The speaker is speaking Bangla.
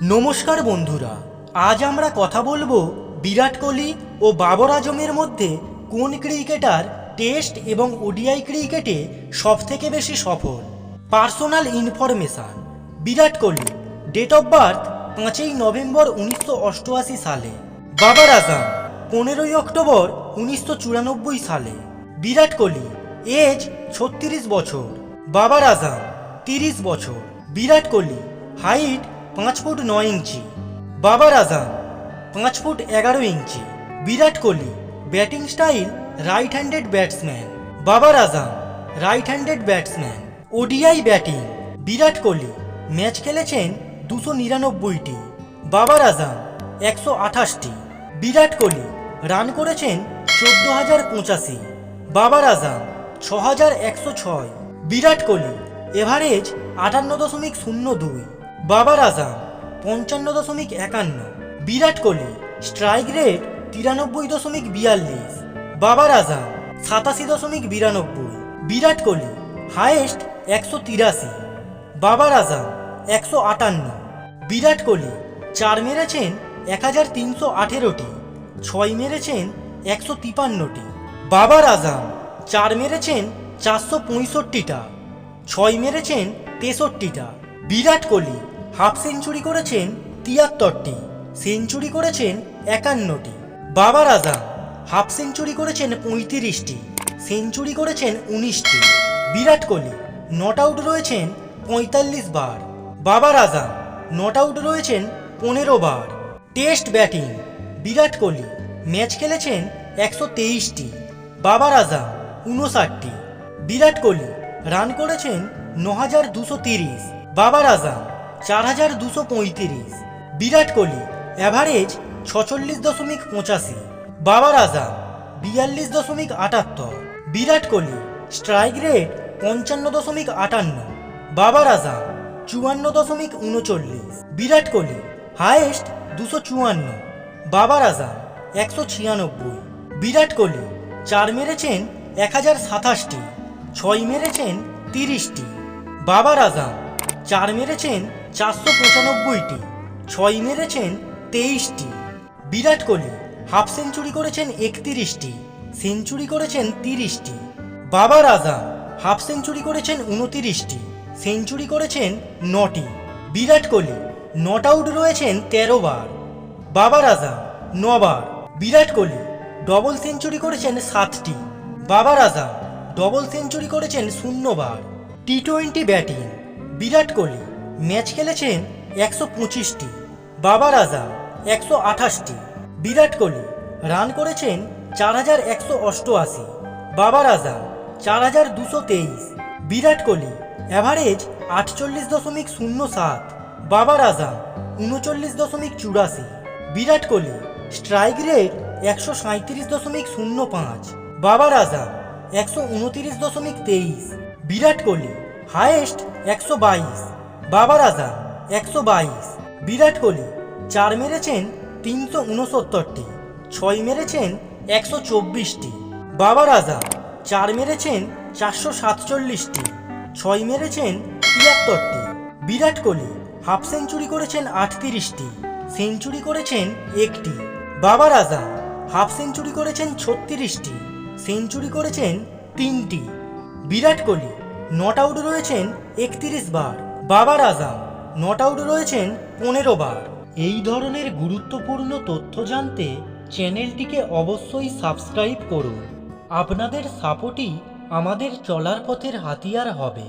নমস্কার বন্ধুরা, আজ আমরা কথা বলবো বিরাট কোহলি ও বাবর আজমের মধ্যে কোন ক্রিকেটার টেস্ট এবং ওডিআই ক্রিকেটে সবথেকে বেশি সফল। Personal information. Virat Kohli, date of birth 5ই নভেম্বর 1988 সালে। বাবর আজম, 15ই অক্টোবর 1994 সালে। বিরাট কোহলি, এজ 36 বছর। বাবর আজম 30 বছর। Virat Kohli, height 5 foot 9 inch. Babar Azam 5 foot 11 inch. Virat Kohli, batting style right handed batsman. Babar Azam right handed batsman. ODI batting. Virat Kohli match খেলেছেন 299টি, বাবর আজম 128টি। বিরাট কোহলি রান করেছেন 14,085, Babar Azam 6,106। Virat Kohli average 58.02, Babar Azam 55.51। Virat Kohli strike rate 93.42, Babar Azam 87.92। Virat Kohli highest 183, Babar Azam 158। Virat Kohli 4 মেরেছেন 1318টি, 6 মেরেছেন 153টি। বাবর আজম 4 মেরেছেন 465টা, 6 মেরেছেন 63টা। বিরাট কোহলি হাফ সেঞ্চুরি করেছেন 73টি, সেঞ্চুরি করেছেন 51টি। বাবর আজম হাফ সেঞ্চুরি করেছেন 35টি, সেঞ্চুরি করেছেন 19টি। বিরাট কোহলি নট আউট রয়েছেন 45 বার, বাবর আজম নট আউট রয়েছেন 15 বার। Test batting. Virat Kohli match খেলেছেন 123টি, বাবর আজম 59টি। বিরাট কোহলি রান করেছেন 9,230, Babar Azam 4,235। Virat Kohli average 46.85, Babar Azam 42.78। Virat Kohli strike rate 55.58, Babar Azam 54.39। বিরাট কোহলি হাইয়েস্ট 254, বাবর আজম 196। বিরাট কোহলি 4 মেরেছেন 1027টি, 6 মেরেছেন 30টি। বাবর আজম 4 মেরেছেন 495টি, 6 মেরেছেন 23টি। বিরাট কোহলি হাফ সেঞ্চুরি করেছেন 31টি, সেঞ্চুরি করেছেন 30টি। বাবর আজম হাফ সেঞ্চুরি করেছেন 29টি, সেঞ্চুরি করেছেন 9টি। বিরাট কোহলি নট আউট রয়েছেন 13 বার, বাবর আজম 9 বার। বিরাট কোহলি ডবল সেঞ্চুরি করেছেন 7টি, বাবর আজম ডবল সেঞ্চুরি করেছেন 0 বার। টি-20 ব্যাটিং। বিরাট কোহলি ম্যাচ খেলেছেন 125টি, বাবর আজম 128টি। বিরাট কোহলি রান করেছেন 4,188, বাবর আজম 4,223। বিরাট কোহলি অ্যাভারেজ 48.07, বাবর আজম 39.84। বিরাট কোহলি স্ট্রাইক রেট 137.05, বাবর আজম 129.23। বিরাট কোহলি হাইয়েস্ট 122, বাবর আজম 122। বিরাট কোহলি 4 মেরেছেন 369টি, 6 মেরেছেন 124টি। বাবর আজম 4 মেরেছেন 447টি, 6 মেরেছেন 73টি। বিরাট কোহলি হাফ সেঞ্চুরি করেছেন 38টি, সেঞ্চুরি করেছেন 1টি। বাবর আজম হাফ সেঞ্চুরি করেছেন 36টি, সেঞ্চুরি করেছেন 3টি। বিরাট কোহলি নট আউট রয়েছেন 31 বার, বাবর আজম নট আউট রয়েছেন 15 বার। এই ধরনের গুরুত্বপূর্ণ তথ্য জানতে চ্যানেলটিকে অবশ্যই সাবস্ক্রাইব করুন। আপনাদের সাপোর্টই আমাদের চলার পথের হাতিয়ার হবে।